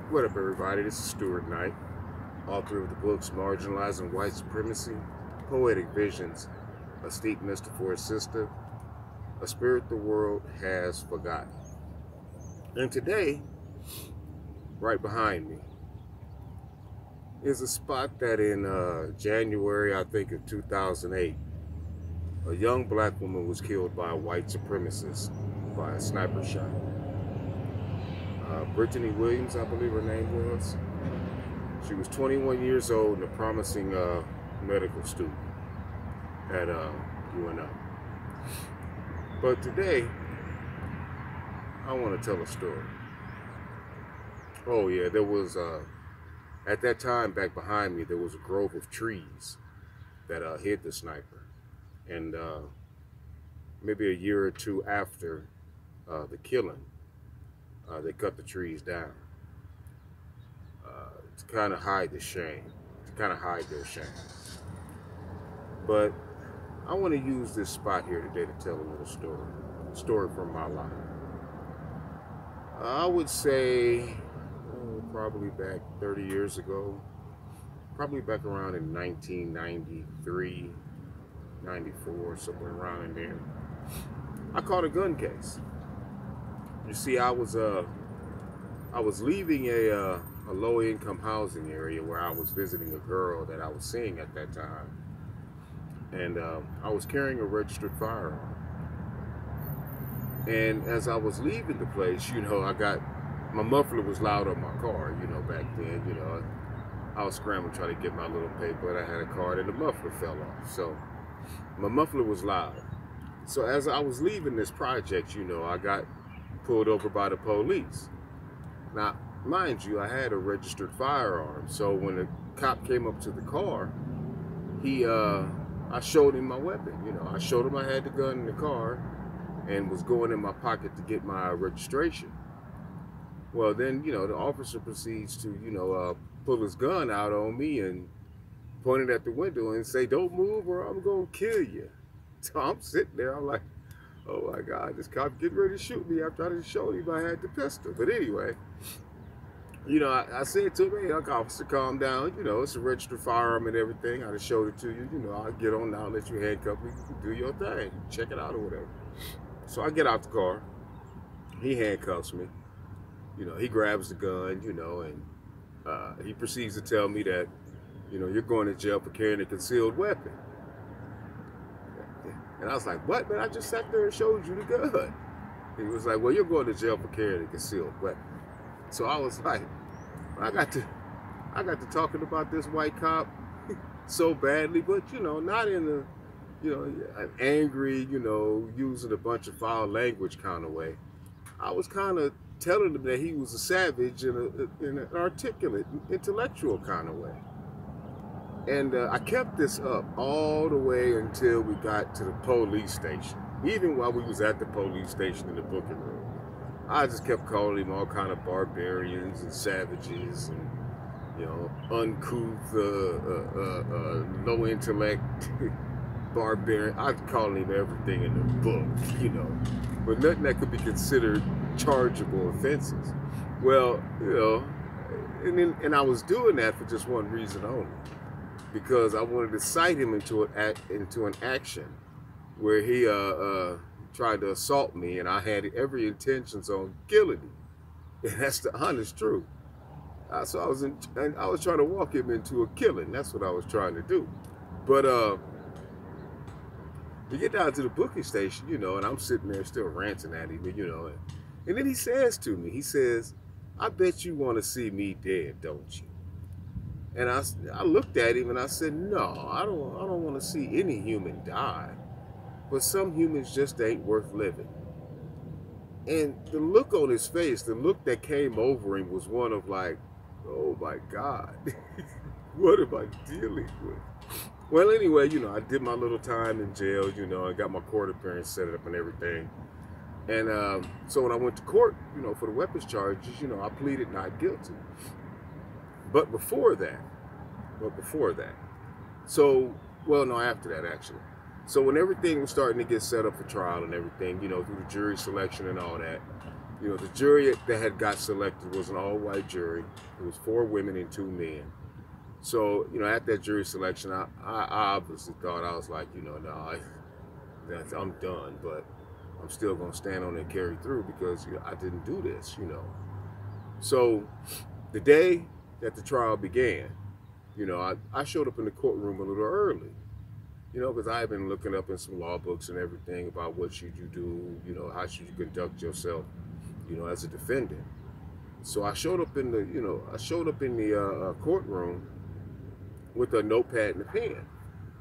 What up, everybody? This is Stuart Knight, author of the books Marginalizing White Supremacy, Poetic Visions, A Steepness for a Sister, A Spirit the World Has Forgotten. And today, right behind me, is a spot that in January, I think of 2008, a young black woman was killed by a white supremacist by a sniper shot. Brittany Williams, I believe her name was. She was 21 years old and a promising medical student at UNO. But today, I want to tell a story. Oh yeah, there was, at that time back behind me, there was a grove of trees that hid the sniper. And maybe a year or two after the killing, they cut the trees down to kind of hide the shame, to kind of hide their shame. But I want to use this spot here today to tell a little story from my life. I would say probably back 30 years ago, probably back around in 1993, 94, somewhere around in there. I caught a gun case. You see, I was leaving a low-income housing area where I was visiting a girl that I was seeing at that time, and I was carrying a registered firearm. And as I was leaving the place, my muffler was loud on my car. Back then, I was scrambling trying to get my little paper, and I had a card, and the muffler fell off. So my muffler was loud. So as I was leaving this project, I got pulled over by the police. Now, mind you, I had a registered firearm. So when the cop came up to the car, I showed him my weapon. I showed him I had the gun in the car and was going in my pocket to get my registration. Well, then, the officer proceeds to, pull his gun out on me and point it at the window and say, "Don't move or I'm going to kill you." So I'm sitting there, I'm like, oh my God, this cop getting ready to shoot me after I just showed him I had the pistol. But anyway, I said to him, "Hey, officer, calm down. It's a registered firearm and everything. I just showed it to you. I'll get on now, let you handcuff me. You can do your thing. Check it out or whatever." So I get out the car. He handcuffs me. He grabs the gun, and he proceeds to tell me that, you're going to jail for carrying a concealed weapon. And I was like, "What, man? I just sat there and showed you the gun." He was like, "Well, you're going to jail for carrying a concealed weapon." So I was like, I got to talking about this white cop so badly, but not in an angry, using a bunch of foul language kind of way. I was kind of telling him that he was a savage in an articulate, intellectual kind of way. And I kept this up all the way until we got to the police station. Even while we was at the police station in the booking room, I just kept calling him all kind of barbarians and savages and, uncouth, low intellect, barbarian. I'd call him everything in the book, but nothing that could be considered chargeable offenses. Well, and I was doing that for just one reason only. Because I wanted to cite him into an action where he tried to assault me, and I had every intentions on killing him. And that's the honest truth. So I was trying to walk him into a killing. That's what I was trying to do. But we get down to the booking station, and I'm sitting there still ranting at him, and then he says to me, he says, "I bet you want to see me dead, don't you?" And I looked at him and I said, "No, I don't want to see any human die. But some humans just ain't worth living." And the look on his face, the look that came over him was one of like, oh my God, what am I dealing with? Well, anyway, I did my little time in jail, I got my court appearance set up and everything. And so when I went to court, for the weapons charges, I pleaded not guilty. But before that, after that, actually. So when everything was starting to get set up for trial and everything, through the jury selection and all that, You know, the jury that had got selected was an all-white jury. It was 4 women and 2 men. So, you know, at that jury selection, I obviously thought, I was like, you know, no, I'm done, but I'm still going to stand on it and carry through because, you know, I didn't do this, you know. So the day that the trial began, you know, I showed up in the courtroom a little early, you know, because I had been looking up in some law books and everything about what should you do, you know, how should you conduct yourself, you know, as a defendant. So I showed up in the, you know, courtroom with a notepad and a pen.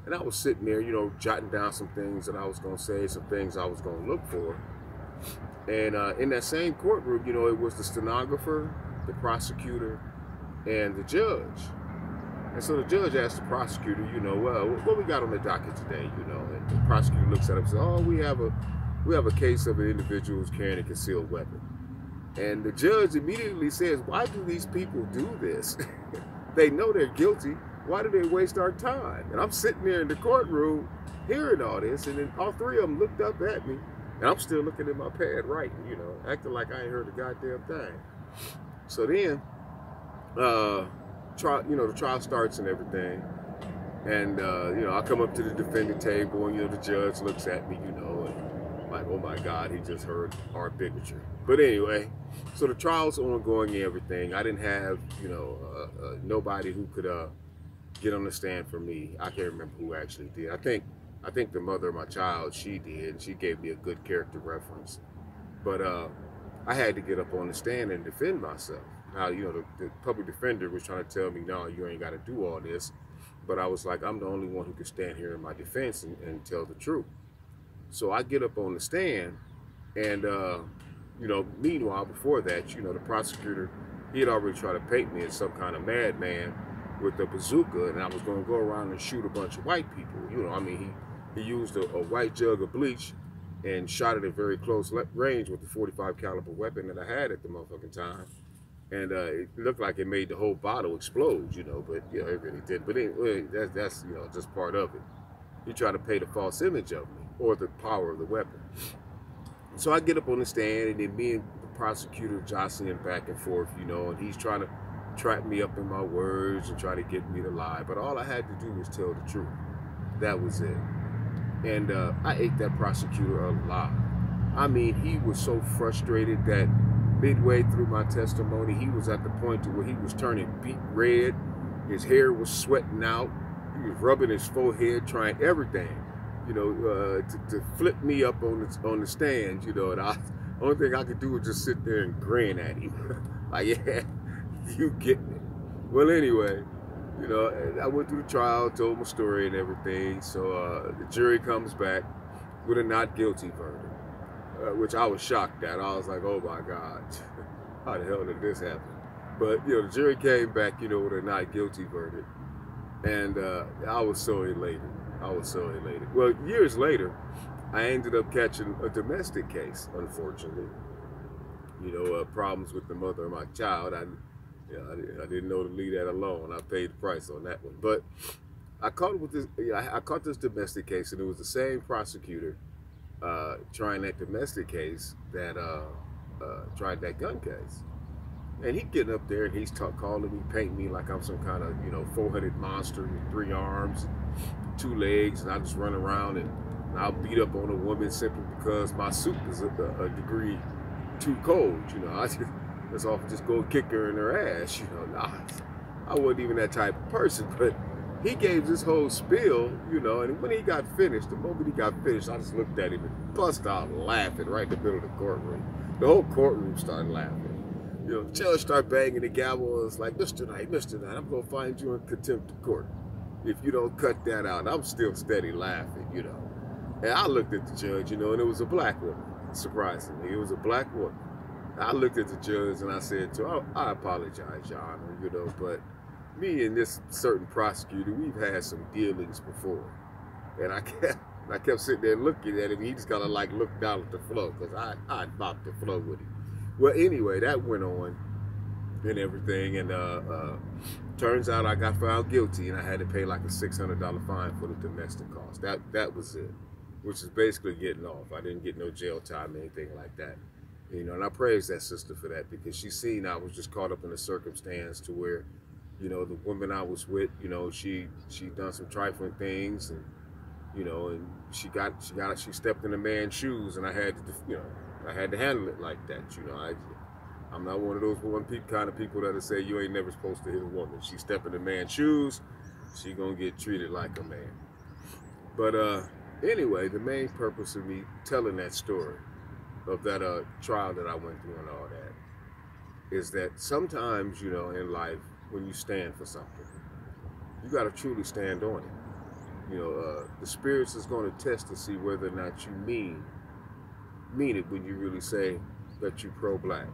And I was sitting there, you know, jotting down some things that I was going to say, some things I was going to look for. And in that same courtroom, you know, it was the stenographer, the prosecutor, and the judge. And so the judge asked the prosecutor, you know, well, what we got on the docket today, you know? And the prosecutor looks at him and says, oh, we have a case of an individual who's carrying a concealed weapon. And the judge immediately says, why do these people do this? They know they're guilty. Why do they waste our time? And I'm sitting there in the courtroom hearing all this, and then all 3 of them looked up at me, and I'm still looking at my pad writing, you know, acting like I ain't heard a goddamn thing. So then, the trial starts and everything, and you know, I come up to the defendant table, and you know, the judge looks at me, you know, and I'm like, oh my God, he just heard our bigotry. But anyway, so the trial's ongoing and everything. I didn't have, you know, nobody who could get on the stand for me. I can't remember who actually did. I think the mother of my child, she did. She gave me a good character reference. But I had to get up on the stand and defend myself. Now, you know, the public defender was trying to tell me, no, you ain't got to do all this. But I was like, I'm the only one who can stand here in my defense and tell the truth. So I get up on the stand, and, you know, meanwhile, before that, you know, the prosecutor, he had already tried to paint me as some kind of madman with a bazooka, and I was going to go around and shoot a bunch of white people. You know, I mean, he used a white jug of bleach and shot it at very close range with the 45 caliber weapon that I had at the motherfucking time. And it looked like it made the whole bottle explode, you know, but, you know, it really didn't. But anyway, that's, you know, just part of it. He tried to paint a false image of me, or the power of the weapon. So I get up on the stand, and then me and the prosecutor jostling back and forth, you know, and he's trying to trap me up in my words and try to get me to lie. But all I had to do was tell the truth. That was it. And I ate that prosecutor alive. I mean, he was so frustrated that midway through my testimony, he was at the point to where he was turning beet red. His hair was sweating out. He was rubbing his forehead, trying everything, you know, to flip me up on the stand, you know. And the only thing I could do was just sit there and grin at him. Like, yeah, you getting it. Well, anyway, you know, I went through the trial, told my story and everything. So the jury comes back with a not guilty verdict, which I was shocked at. I was like, oh my God, how the hell did this happen? But, you know, the jury came back, you know, with a not guilty verdict. And I was so elated. I was so elated. Well, years later, I ended up catching a domestic case, unfortunately. You know, problems with the mother of my child. I didn't know to leave that alone. I paid the price on that one. But I caught this domestic case, and it was the same prosecutor trying that domestic case that tried that gun case. And he's getting up there, and he's calling me, painting me like I'm some kind of, you know, 400 monster with 3 arms, 2 legs, and I just run around and I'll beat up on a woman simply because my suit is a degree too cold. You know, I just often just go kick her in her ass. You know, nah, I wasn't even that type of person, but he gave this whole spiel, you know, and when he got finished, the moment he got finished, I just looked at him and bust out laughing right in the middle of the courtroom. The whole courtroom started laughing. You know, the judge started banging the gavel and was like, Mr. Knight, I'm going to find you in contempt of court if you don't cut that out. And I'm still steady laughing, you know. And I looked at the judge, you know, and it was a black woman, surprisingly. It was a black woman. I looked at the judge and I said to her, I apologize, Your Honor, you know, but me and this certain prosecutor, we've had some dealings before. And I kept sitting there looking at him. He just kind of like looked down at the floor because I knocked the floor with him. Well, anyway, that went on and everything, and turns out I got found guilty, and I had to pay like a $600 fine for the domestic cost. That was it, which is basically getting off. I didn't get no jail time or anything like that. You know, and I praise that sister for that, because she seen I was just caught up in a circumstance to where, you know, the woman I was with, you know, she done some trifling things, and you know, and she stepped in a man's shoes, and I had to, you know, I had to handle it like that. You know, I'm not one of those kind of people that'll say you ain't never supposed to hit a woman. She stepped in a man's shoes, she gonna get treated like a man. But anyway, the main purpose of me telling that story of that trial that I went through and all that is that sometimes, you know, in life, when you stand for something, you got to truly stand on it. You know, the spirits is going to test to see whether or not you mean it when you really say that you pro-black.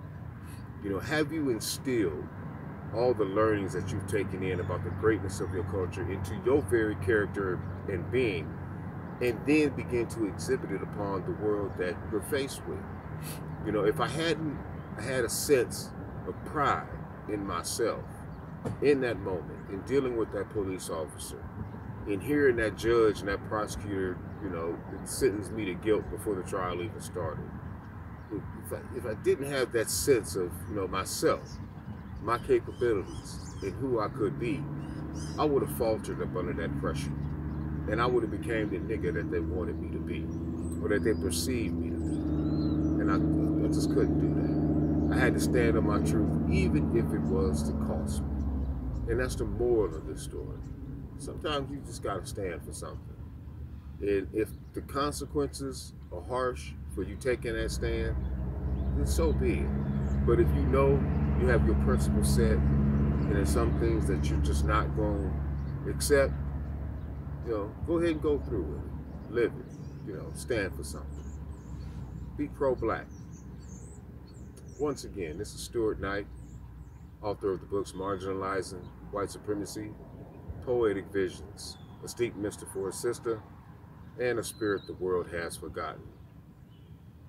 You know, have you instilled all the learnings that you've taken in about the greatness of your culture into your very character and being, and then begin to exhibit it upon the world that you're faced with? You know, if I hadn't had a sense of pride in myself in that moment, in dealing with that police officer, in hearing that judge and that prosecutor, you know, sentence me to guilt before the trial even started, if I didn't have that sense of, you know, myself, my capabilities, and who I could be, I would have faltered up under that pressure, and I would have became the nigga that they wanted me to be, or that they perceived me to be, and I just couldn't do that. I had to stand on my truth, even if it was to cost me. And that's the moral of this story. Sometimes you just gotta stand for something. And if the consequences are harsh for you taking that stand, then so be it. But if you know you have your principles set, and there's some things that you're just not going to accept, you know, go ahead and go through with it. Live it. You know, stand for something. Be pro-black. Once again, this is Stuart Knight, author of the books Marginalizing White Supremacy, Poetic Visions, A Steep Mister for a Sister, and A Spirit the World Has Forgotten.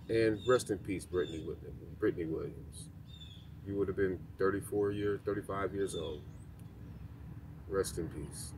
And rest in peace, Brittany Williams. You would have been 35 years old. Rest in peace.